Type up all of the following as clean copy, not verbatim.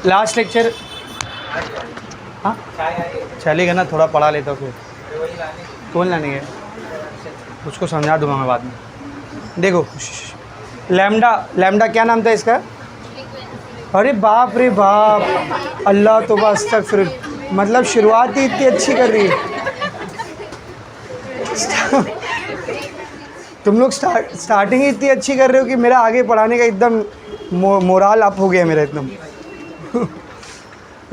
Last lecture हाँ चलेगा ना, थोड़ा पढ़ा लेता हूँ फिर। कौन लाने है उसको समझा दूंगा मैं बाद में। देखो लैम्डा क्या नाम था इसका? अरे बाप रे बाप, अल्लाह तौबा अस्तगफिर, मतलब शुरुआत ही इतनी अच्छी कर रही है तुम लोग स्टार्टिंग ही इतनी अच्छी कर रहे हो कि मेरा आगे पढ़ाने का एकदम मोराल अप हो गया मेरा एकदम।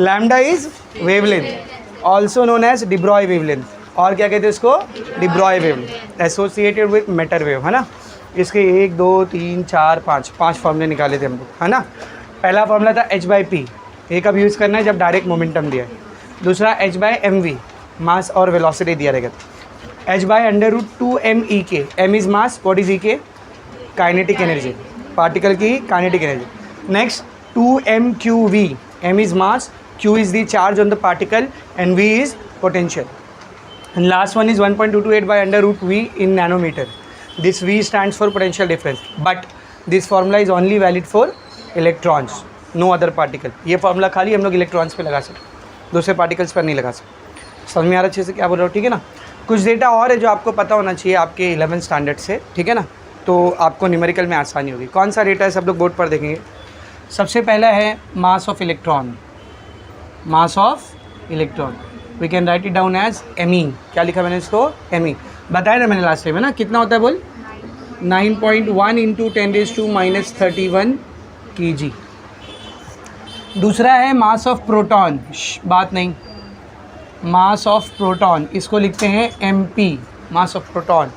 Lambda is wavelength also known as de Broglie wavelength, और क्या कहते हैं इसको? De Broglie wavelength associated with matter wave, है ना। इसके 1 2 3 4 5 फॉर्मूले निकाले थे हम लोग, है ना। पहला फॉर्मूला था h/p, ये कब यूज़ करना है? जब डायरेक्ट मोमेंटम दिया है। दूसरा h/mv, मास और वेलोसिटी दिया रहेगा। h/√2m/e(k), m is mass, what is e(k)? Kinetic energy, particle की kinetic energy. Next 2m/qv, m is mass, q is the charge on the particle and v is potential. And last one is 1.228/√v in nanometer. This v stands for potential difference, but this formula is only valid for electrons, no other particle. ये formula खाली हम लोग electrons पे लगा सकते, दूसरे particles पर नहीं लगा सकते। समझ में आ रहा अच्छे से क्या बोल रहा हूँ? ठीक है ना। कुछ डेटा और है जो आपको पता होना चाहिए आपके 11th स्टैंडर्ड से, ठीक है ना, तो आपको न्यूमेरिकल में आसानी होगी। कौन सा डेटा है सब लोग बोर्ड पर देखेंगे। सबसे पहला है mass of electron, mass of electron we can write it down as me। क्या लिखा मैंने इसको? me। बताया ना मैंने लास्ट टाइम, है ना। कितना होता है बोल? 9.1 × 10⁻³ kg। दूसरा है मास ऑफ प्रोटॉन, बात नहीं, मास ऑफ प्रोटॉन, इसको लिखते हैं mp, mass of proton.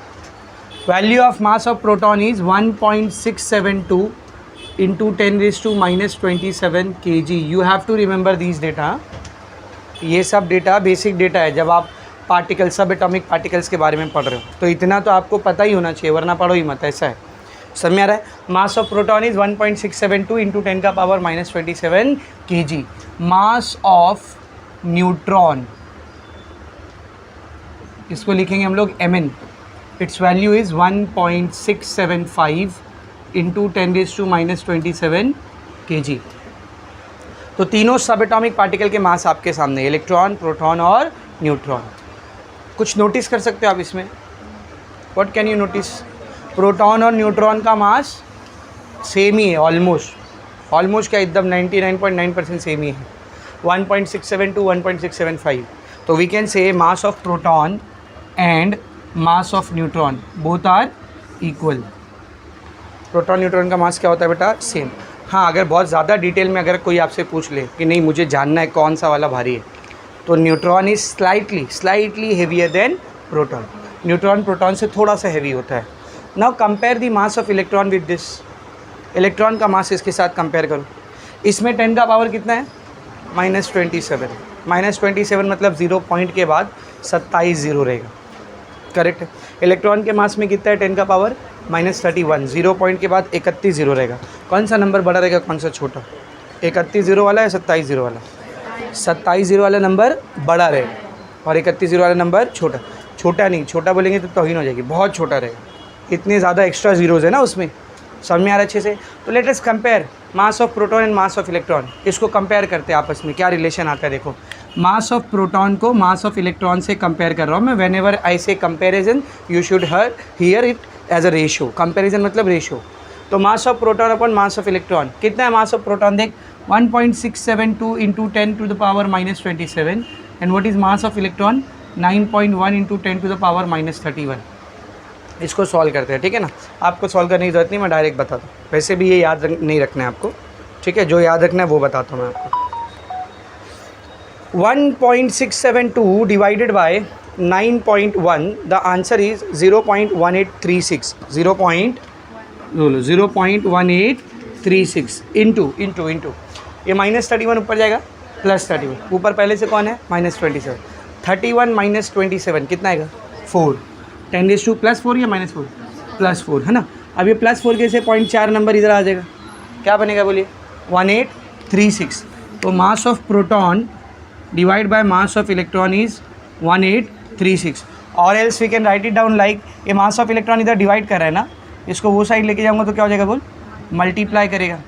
Value of mass of proton is 1.672 × 10⁻27 kg। You have to remember these data. ये सब डेटा बेसिक डेटा है जब आप पार्टिकल, सब एटॉमिक पार्टिकल्स के बारे में पढ़ रहे हो, तो इतना तो आपको पता ही होना चाहिए, वरना पढ़ो ही मत, ऐसा है। समझ में आ रहा है? Mass of proton is 1.672 × 10⁻27 kg। Mass of neutron, इसको लिखेंगे हम लोग mn। It's value is 1.675 × 10⁻27 kg। तो तीनों सब एटॉमिक पार्टिकल के मास आपके सामने, इलेक्ट्रॉन, प्रोटॉन और न्यूट्रॉन। कुछ नोटिस कर सकते हो आप इसमें? What can you notice? Proton और न्यूट्रॉन का मास सेम ही है, ऑलमोस्ट क्या, एकदम 99.9% सेम ही है, 1.67 to 1.675। तो we can say mass of proton and mass of neutron both are equal. Proton neutron का मास क्या होता है बेटा? सेम। हाँ, अगर बहुत ज़्यादा डिटेल में अगर कोई आपसे पूछ ले कि नहीं मुझे जानना है कौन सा वाला भारी है, तो neutron is slightly heavier than proton. Neutron proton से थोड़ा सा हैवी होता है। Now compare the mass of electron with this. Electron का मास इसके साथ कंपेयर करो। इसमें 10 का पावर कितना है? -27। -27 मतलब 0 पॉइंट के बाद 27 0 रहेगा, करेक्ट है। इलेक्ट्रॉन के मास में कितना है? 10 का पावर -31, 0 पॉइंट के बाद 31 0 रहेगा। कौन सा नंबर बड़ा रहेगा, कौन सा छोटा? 31 0 वाला या 27 0 वाला? 27 0 वाला नंबर बड़ा रहेगा और 31 0 वाला नंबर छोटा। छोटा नहीं, छोटा बोलेंगे तो तौहीन हो जाएगी, बहुत छोटा रहेगा, इतने ज़्यादा एक्स्ट्रा जीरोज़ है ना उसमें। समझ में आ रहा है अच्छे से? तो let us compare mass of proton and mass of electron. इसको कंपेयर करते हैं आपस में, क्या रिलेशन आता है देखो। मास ऑफ प्रोटॉन को मास ऑफ इलेक्ट्रॉन से कंपेयर कर रहा हूँ मैं। Whenever I say comparison you should hear it as a ratio. Comparison मतलब रेशो। तो mass of proton upon mass of electron, कितना है मास ऑफ प्रोटॉन? देख 1.672 × 10⁻27 and what is mass of electron? 9.1 × 10⁻31। इसको सॉल्व करते हैं, ठीक है ना। आपको सॉल्व करने की ज़रूरत नहीं, मैं डायरेक्ट बताता हूँ। वैसे भी ये याद नहीं रखना है आपको, ठीक है। जो याद रखना है वो बताता हूँ मैं आपको। 1.672 divided by 9.1, the answer is 0.1836। 0.1836 into ये -31 ऊपर जाएगा, +31 ऊपर पहले से कौन है? -27। 31 - 27 कितना आएगा? 4। 10⁻⁴ या -4? +4 है ना। अब ये +4 के से 0.4 नंबर इधर आ जाएगा, क्या बनेगा बोलिए? 1836। तो mass of proton divide by mass of electron is 1836। और else we can write it down like, ये मास ऑफ इलेक्ट्रॉन इधर डिवाइड कर रहा है ना, इसको वो साइड लेके जाऊँगा तो क्या हो जाएगा बोल? मल्टीप्लाई करेगा,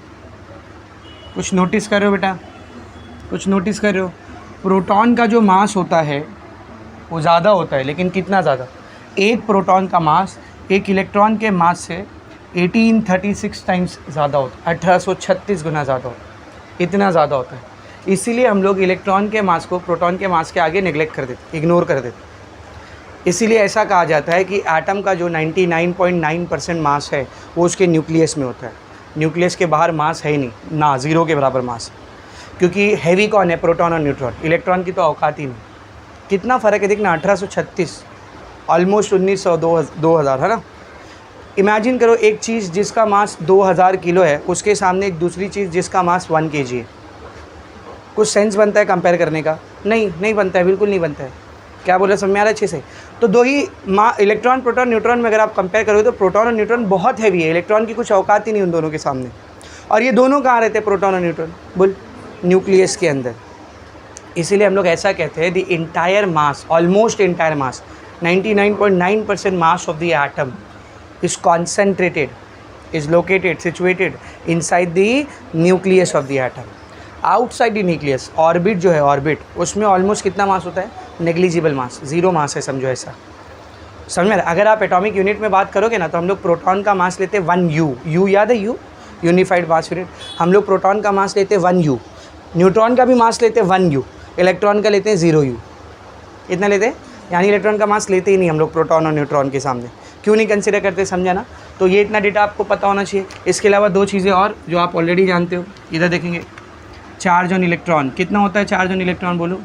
कुछ नोटिस कर रहे हो बेटा, कुछ नोटिस कर रहे हो? प्रोटॉन का जो मास होता है वो ज़्यादा होता है, लेकिन कितना ज़्यादा? एक प्रोटॉन का मास एक इलेक्ट्रॉन के मास से 1836 टाइम्स ज़्यादा होता है, 1836 गुना ज़्यादा होता है, इतना ज़्यादा होता है। इसीलिए हम लोग इलेक्ट्रॉन के मास को प्रोटॉन के मास के आगे नेगलेक्ट कर देते, इग्नोर कर देते। इसीलिए ऐसा कहा जाता है कि एटम का जो 99.9% मास है वो उसके न्यूक्लियस में होता है। न्यूक्लियस के बाहर मास है ही नहीं, ना, ज़ीरो के बराबर मास। क्योंकि हैवी कौन है? प्रोटॉन और न्यूट्रॉन। इलेक्ट्रॉन की तो औकात ही नहीं। कितना फ़र्क है देखना, 1836 ऑलमोस्ट 1900 2000 है ना। इमेजिन करो एक चीज़ जिसका मास 2000 किलो है, उसके सामने एक दूसरी चीज़ जिसका मास 1 kg है। कुछ सेंस बनता है कंपेयर करने का? नहीं बनता है, बिल्कुल नहीं बनता है। क्या बोल रहे, समझ में आ रहा है अच्छे से? तो दो ही इलेक्ट्रॉन, प्रोटॉन, न्यूट्रॉन में अगर आप कंपेयर करोगे तो प्रोटॉन और न्यूट्रॉन बहुत हैवी है। इलेक्ट्रॉन की कुछ औकात ही नहीं उन दोनों के सामने। और ये दोनों कहाँ रहते हैं, प्रोटॉन और न्यूट्रॉन? बोल, न्यूक्लियस के अंदर। इसीलिए हम लोग ऐसा कहते हैं the entire mass, almost entire mass, 99.9% mass of the atom is concentrated, is located, situated inside the nucleus of the atom. Outside the nucleus, orbit जो है, ऑर्बिट, उसमें ऑलमोस्ट कितना मास होता है? नेग्लिजिबल मास, ज़ीरो मास है, समझो ऐसा। समझ में? अगर आप एटॉमिक यूनिट में बात करोगे ना, तो हम लोग प्रोटॉन का मास लेते हैं 1 U। यू याद है? You, unified mass unit. हम लोग प्रोटॉन का मास लेते हैं 1 U, न्यूट्रॉन का भी मास लेते हैं 1 U, इलेक्ट्रॉन का लेते हैं 0 U। इतना लेते हैं, यानी इलेक्ट्रॉन का मास लेते ही नहीं हम लोग प्रोटॉन और न्यूट्रॉन के सामने। क्यों नहीं कंसिडर करते, समझा ना? तो ये इतना डेटा आपको पता होना चाहिए। इसके अलावा दो चीज़ें और जो आप ऑलरेडी जानते हो, इधर देखेंगे, चार्ज ऑन इलेक्ट्रॉन कितना होता है? चार्ज ऑन इलेक्ट्रॉन बोलो।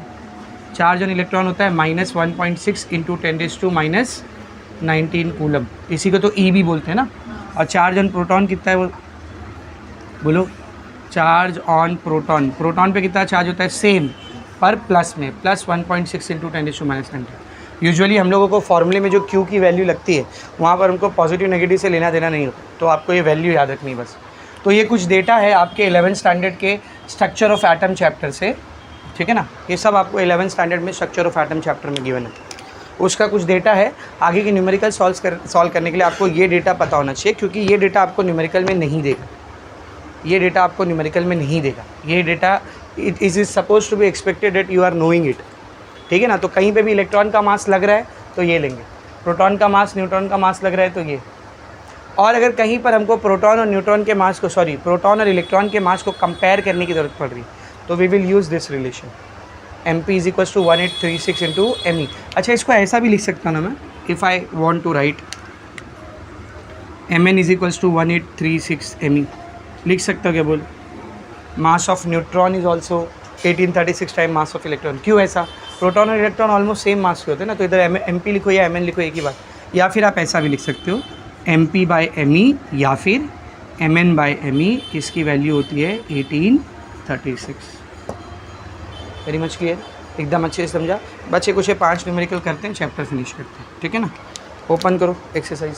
चार्ज ऑन इलेक्ट्रॉन होता है -1.6 × 10⁻19 कूलम। इसी को तो ई भी बोलते हैं ना। और चार्ज ऑन प्रोटॉन कितना है वो बोलो? चार्ज ऑन प्रोटॉन, प्रोटॉन पे कितना चार्ज होता है? सेम, पर प्लस में, +1.6 × 10⁻19। यूजुअली हम लोगों को फॉर्मूले में जो Q की वैल्यू लगती है वहाँ पर हमको पॉजिटिव नेगेटिव से लेना देना नहीं होता, तो आपको ये वैल्यू याद रखनी बस। तो ये कुछ डेटा है आपके 11th स्टैंडर्ड के स्ट्रक्चर ऑफ एटम चैप्टर से, ठीक है ना। ये सब आपको 11th स्टैंडर्ड में स्ट्रक्चर ऑफ एटम चैप्टर में गिवन है, उसका कुछ डेटा है। आगे की न्यूमेरिकल सॉल्व करने के लिए आपको ये डेटा पता होना चाहिए, क्योंकि ये डेटा आपको न्यूमेरिकल में नहीं देगा। ये डेटा आपको न्यूमेरिकल में नहीं देगा। ये data it is suppose to be expected that you are knowing it, ठीक है ना। तो कहीं पे भी इलेक्ट्रॉन का मास लग रहा है तो ये लेंगे, प्रोटॉन का मास, न्यूट्रॉन का मास लग रहा है तो ये। और अगर कहीं पर हमको प्रोटॉन और न्यूट्रॉन के मास को, प्रोटॉन और इलेक्ट्रॉन के मास को कंपेयर करने की ज़रूरत पड़ रही, तो we will use this relation, MP = 1836 × ME। अच्छा, इसको ऐसा भी लिख सकता हूँ ना मैं, if I want to write MN = 1836 ME, लिख सकता हूँ क्या? बोल, mass of neutron is also 1836 time mass of electron. क्यों ऐसा? प्रोटॉन और इलेक्ट्रॉन ऑलमोस्ट सेम मास के होते हैं ना, तो इधर MP लिखो या MN लिखो, एक ही बात। या फिर आप ऐसा भी लिख सकते हो, MP/ME या फिर MN/ME, इसकी वैल्यू होती है 1836। वेरी मच क्लियर, एकदम अच्छे से समझा। बच्चे कुछ 5 न्यूमेरिकल करते हैं, चैप्टर फिनिश करते हैं, ठीक है ना। ओपन करो एक्सरसाइज।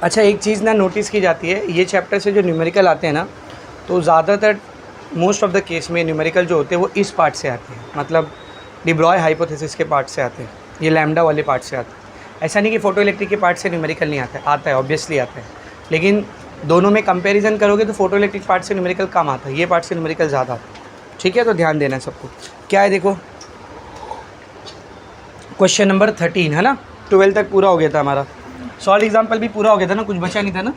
अच्छा, एक चीज़ ना नोटिस की जाती है, ये चैप्टर से जो न्यूमेरिकल आते हैं ना, तो ज़्यादातर मोस्ट ऑफ द केस में न्यूमेरिकल जो होते हैं वो इस पार्ट से आते हैं, मतलब डी ब्रॉय हाइपोथेसिस के पार्ट से आते हैं, ये लैम्डा वाले पार्ट से आते हैं। ऐसा नहीं कि फोटो इलेक्ट्रिक के पार्ट से न्यूमेरिकल नहीं आता है, ऑब्वियसली आता है, लेकिन दोनों में कंपैरिजन करोगे तो फोटो इलेक्ट्रिक पार्ट से न्यूमेरिकल कम आता है, ये पार्ट से न्यूमेरिकल ज़्यादा आता है, ठीक है। तो ध्यान देना है सबको। क्या है देखो, क्वेश्चन नंबर 13 है ना, 12 तक पूरा हो गया था हमारा। सॉल्व एग्जाम्पल भी पूरा हो गया था ना, कुछ बचा नहीं था ना।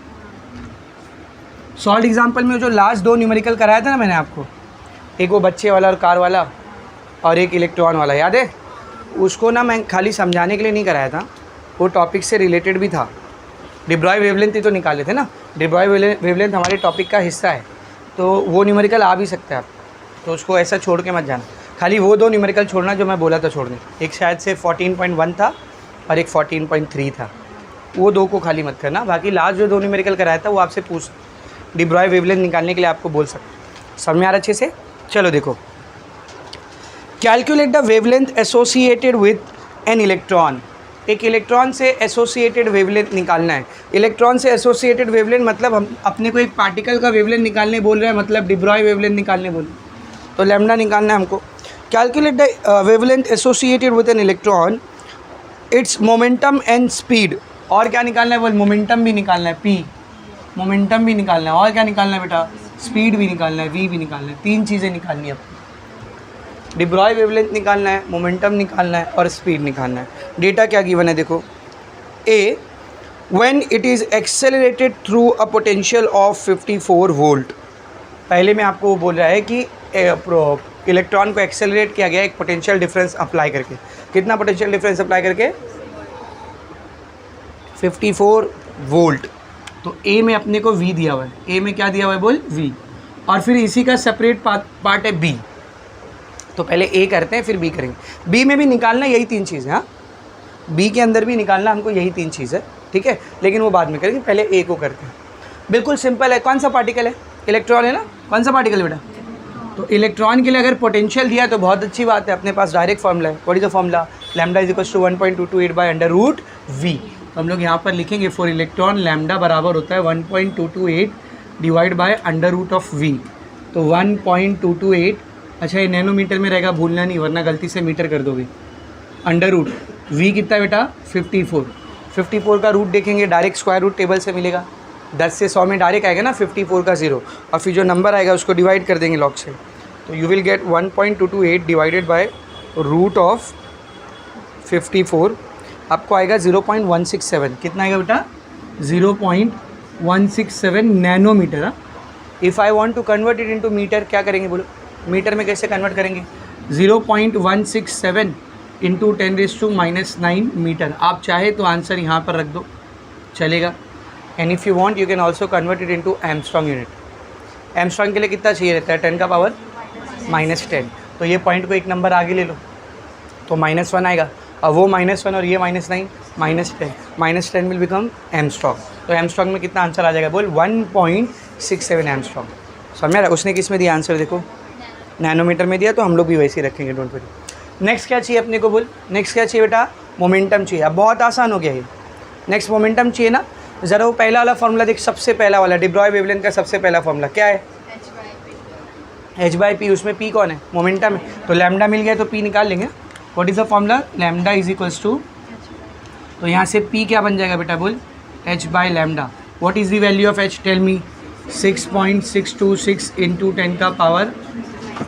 सॉल्व एग्जाम्पल में जो लास्ट 2 न्यूमेरिकल कराया था ना मैंने आपको, एक वो बच्चे वाला और कार वाला, और एक इलेक्ट्रॉन वाला, याद है? उसको ना मैं खाली समझाने के लिए नहीं कराया था, वो टॉपिक से रिलेटेड भी था। डी ब्रॉय वेवलेंथ ही तो निकाले थे ना, डी ब्रॉय वेवलेंथ हमारे टॉपिक का हिस्सा है, तो वो न्यूमेरिकल आ भी सकता है आप, तो उसको ऐसा छोड़ के मत जाना। खाली वो 2 न्यूमेरिकल छोड़ना जो मैं बोला था छोड़ने, एक शायद से 14.1 था और एक 14.3 था, वो 2 को खाली मत करना। बाकी लास्ट जो 2 न्यूमेरिकल कराया था वो आपसे पूछ, डी ब्रॉय वेवलेंथ निकालने के लिए आपको बोल सकते। समझ में आ रहा अच्छे से? चलो देखो, calculate the wavelength associated with an electron. एक इलेक्ट्रॉन से एसोसिएटेड वेवलेंथ निकालना है। इलेक्ट्रॉन से एसोसिएटेड वेवलेंथ मतलब हम अपने को एक पार्टिकल का वेवलेंथ निकालने बोल रहे हैं, मतलब डी ब्रॉय वेवलेंथ निकालने बोल, तो लैम्डा निकालना है हमको। Calculate the wavelength associated with an electron, it's momentum and speed. और क्या निकालना है बोल, मोमेंटम भी निकालना है, पी, मोमेंटम भी निकालना है, और क्या निकालना है बेटा, स्पीड भी निकालना है, वी भी निकालना है। तीन चीज़ें निकालनी है आपको, डी ब्रॉय वेवलेंथ निकालना है, मोमेंटम निकालना है और स्पीड निकालना है। डेटा क्या गिवन है देखो, a when it is accelerated through a potential of 54 volt. पहले में आपको वो बोल रहा है कि इलेक्ट्रॉन को एक्सेलरेट किया गया एक पोटेंशियल डिफरेंस अप्लाई करके। कितना पोटेंशियल डिफरेंस अप्लाई करके, 54 वोल्ट। तो ए में अपने को वी दिया हुआ है, ए में क्या दिया हुआ है बोल, वी, और फिर इसी का सेपरेट पार्ट है बी। तो पहले ए करते हैं फिर बी करेंगे। बी में भी निकालना यही तीन चीज़ है, हाँ, बी के अंदर भी निकालना हमको यही तीन चीज़ है, ठीक है, लेकिन वो बाद में करेंगे, पहले ए को करते हैं। बिल्कुल सिंपल है। कौन सा पार्टिकल है, इलेक्ट्रॉन है ना, कौन सा पार्टिकल बेटा, तो इलेक्ट्रॉन के लिए अगर पोटेंशियल दिया है तो बहुत अच्छी बात है, अपने पास डायरेक्ट फॉर्मूला है। What is the formula, lambda is equals to 1.228 by under root V. तो हम लोग यहाँ पर लिखेंगे फॉर इलेक्ट्रॉन लैम्डा बराबर होता है 1.228 divide by under root of V. तो 1.228, अच्छा ये नैनोमीटर में रहेगा, भूलना नहीं वरना गलती से मीटर कर दोगे। अंडर रूट वी कितना है बेटा, 54। 54 का रूट देखेंगे, डायरेक्ट स्क्वायर रूट टेबल से मिलेगा, 10 से 100 में डायरेक्ट आएगा ना 54 का 0, और फिर जो नंबर आएगा उसको डिवाइड कर देंगे लॉग से। तो you will get 1.228 divided by root of 54, आपको आएगा 0.167। कितना आएगा बेटा, 0.167 nanometer. If I want to convert it into meter, क्या करेंगे बोलो, मीटर में कैसे कन्वर्ट करेंगे, 0.167 इंटू 10⁻⁹ मीटर। आप चाहे तो आंसर यहाँ पर रख दो, चलेगा। And if you want you can also convert it into Armstrong unit. Armstrong के लिए कितना चाहिए रहता है, 10 का पावर -10। तो ये पॉइंट को एक नंबर आगे ले लो तो -1 आएगा, और वो -1 और ये -9, -10, -10 विल बिकम एमस्ट्रॉन्ग। तो एमस्ट्रॉन्ग में कितना आंसर आ जाएगा बोल, 1.67 एमस्ट्रॉन्ग। समझ रहा है, उसने किस में दिया आंसर देखो, नैनोमीटर में दिया, तो हम लोग भी वैसे ही रखेंगे, डोंट वरी। नेक्स्ट क्या चाहिए अपने को बोल, नेक्स्ट क्या चाहिए बेटा, मोमेंटम चाहिए। अब बहुत आसान हो गया ये, नेक्स्ट मोमेंटम चाहिए ना। ज़रा वो पहला वाला फॉर्मूला देख, सबसे पहला वाला डी ब्रॉय वेवलेंथ का सबसे पहला फॉर्मूला क्या है, h/p। उसमें p कौन है, मोमेंटम है, तो लैम्डा मिल गया तो p निकाल लेंगे। What is the formula, lambda is equals to, तो यहाँ से p क्या बन जाएगा बेटा बोल, h/λ। What is the value of h, tell me, 6.626 into 10 का पावर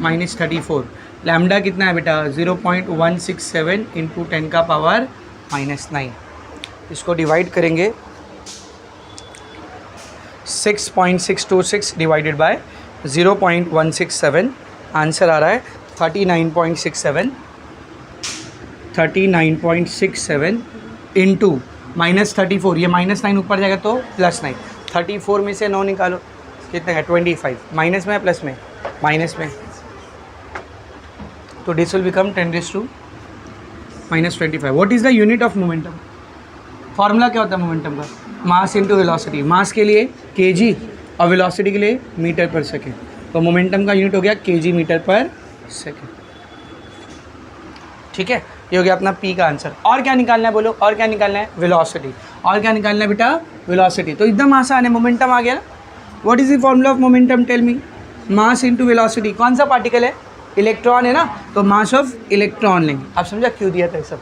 -34। लैम्डा कितना है बेटा, 0.167 इंटू 10 का पावर -9। इसको डिवाइड करेंगे, 6.626 डिवाइडेड बाय 0.167, आंसर आ रहा है 39.67 इंटू -34, ये -9 ऊपर जाएगा तो +9, 34 में से 9 निकालो, कितना है 25, माइनस में प्लस में, माइनस में, तो this will become 10⁻⁻25। What is the unit of momentum, formula क्या होता है मोमेंटम का, मास इंटू वेलोसिटी। मास के लिए kg और वेलोसिटी के लिए मीटर पर सेकेंड, तो मोमेंटम का यूनिट हो गया kg मीटर पर सेकेंड। ठीक है, ये हो गया अपना p का आंसर। और क्या निकालना है बोलो, और क्या निकालना है, वेलोसिटी। और क्या निकालना है बेटा, वेलोसिटी। तो एकदम आसान है, मोमेंटम आ गया ना। What is the formula of momentum, tell me, mass into velocity. कौन सा पार्टिकल है, इलेक्ट्रॉन है ना, तो मास ऑफ इलेक्ट्रॉन लेंगे। आप समझा क्यों दिया था ये सब,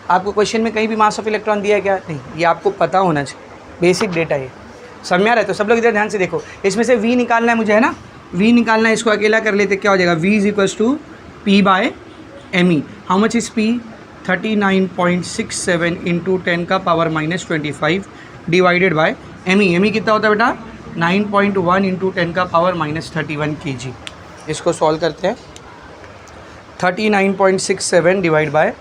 आपको क्वेश्चन में कहीं भी मास ऑफ इलेक्ट्रॉन दिया है क्या, नहीं, ये आपको पता होना चाहिए, बेसिक डेटा ये समझ में आ रहा है। तो सब लोग इधर ध्यान से देखो, इसमें से v निकालना है मुझे, है ना, v निकालना है, इसको अकेला कर लेते, क्या हो जाएगा, v is equals to p/me। How much is p, 39.67 into 10 का पावर -25 डिवाइडेड बाय me कितना होता है बेटा, 9.1 इंटू 10 का पावर -31 kg। इसको सॉल्व करते हैं, 39.67 डिवाइड बाय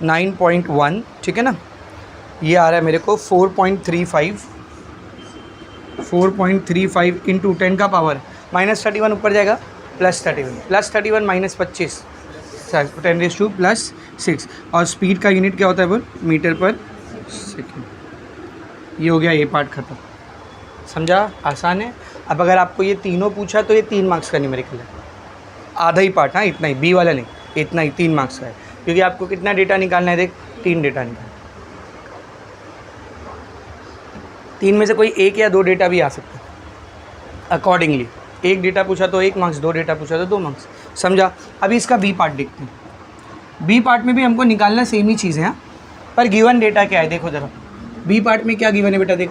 9.1, ठीक है ना, ये आ रहा है मेरे को 4.35 इंटू 10 का पावर -31 ऊपर जाएगा +31 -25 10⁻+6, और स्पीड का यूनिट क्या होता है बोल, मीटर पर सेकेंड। ये हो गया ये पार्ट खत्म, समझा, आसान है। अब अगर आपको ये तीनों पूछा तो ये 3 मार्क्स का न्यूमेरिकल है, आधा ही पार्ट, हाँ, इतना ही, बी वाला नहीं, इतना ही 3 मार्क्स का है, क्योंकि आपको कितना डेटा निकालना है, देख 3 डेटा निकालना, 3 में से कोई 1 या 2 डेटा भी आ सकता है अकॉर्डिंगली। 1 डेटा पूछा तो 1 मार्क्स, 2 डेटा पूछा तो 2 मार्क्स, समझा। अभी इसका बी पार्ट देखते हैं। बी पार्ट में भी हमको निकालना सेम ही चीज़ है, हाँ, पर गिवन डेटा क्या है देखो ज़रा, बी पार्ट में क्या गिवन है बेटा देख,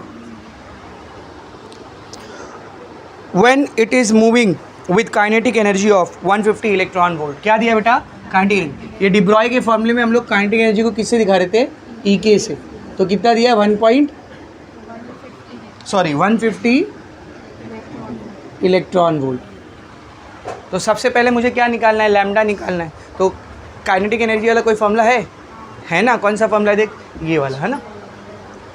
when it is moving with kinetic energy of 150 electron volt, क्या दिया बेटा, काइनेटिक एनर्जी। ये डिब्रॉय के फॉर्मूले में हम लोग काइनेटिक एनर्जी को किससे दिखा रहे थे, ई के से, तो कितना दिया 150 इलेक्ट्रॉन वोल्ट। तो सबसे पहले मुझे क्या निकालना है, लैम्डा निकालना है। तो काइनेटिक एनर्जी वाला कोई फॉर्मूला है ना, कौन सा फॉर्मूला है देख, ये वाला है ना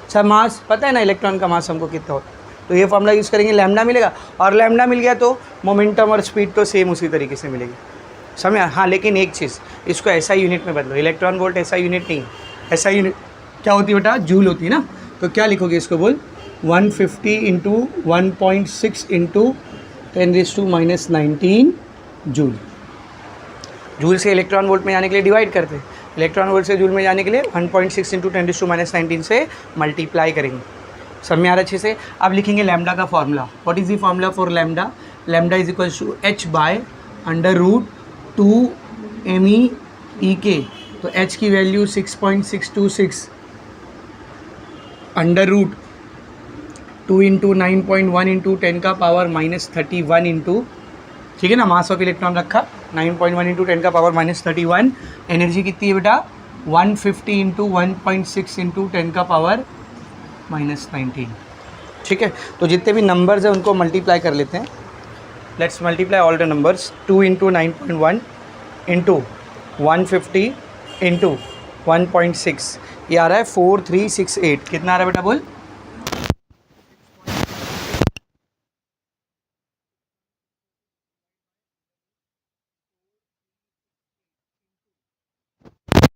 सर, मास पता है ना इलेक्ट्रॉन का मास हमको कितना होता है, तो ये फॉर्मूला यूज़ करेंगे, लैम्डा मिलेगा, और लैम्डा मिल गया तो मोमेंटम और स्पीड तो सेम उसी तरीके से मिलेगी, समझ। हाँ लेकिन एक चीज़, इसको ऐसा यूनिट में बदलो, इलेक्ट्रॉन वोल्ट ऐसा यूनिट नहीं, ऐसा यूनिट क्या होती है बेटा, जूल होती है ना। तो क्या लिखोगे इसको, बोल 150 इंटू 1.6 इंटू 10⁻⁻19 जूल। जूल से इलेक्ट्रॉन वोल्ट में जाने के लिए डिवाइड करते हैं, इलेक्ट्रॉन वोल्ट से जूल में जाने के लिए 1.6 इंटू 10⁻⁻19 से मल्टीप्लाई करेंगे। सब में आ रहा अच्छे से। अब लिखेंगे लैम्डा का फॉर्मूला। What is the formula for lambda, lambda is equal to h/√2 MEEK। तो h की वैल्यू 6.626 √2 इंटू 9.1 इंटू 10⁻⁻31 इंटू, ठीक है ना, मास ऑफ इलेक्ट्रॉन रखा 9.1 इंटू 10⁻⁻31। एनर्जी कितनी है बेटा 150 इंटू 1.6 इंटू 10⁻⁻19। ठीक है, तो जितने भी नंबर्स हैं उनको मल्टीप्लाई कर लेते हैं। Let's multiply all the numbers. 2 into 9.1 into 150 into 1.6, ये आ रहा है 4368। कितना आ रहा है बेटा बोल,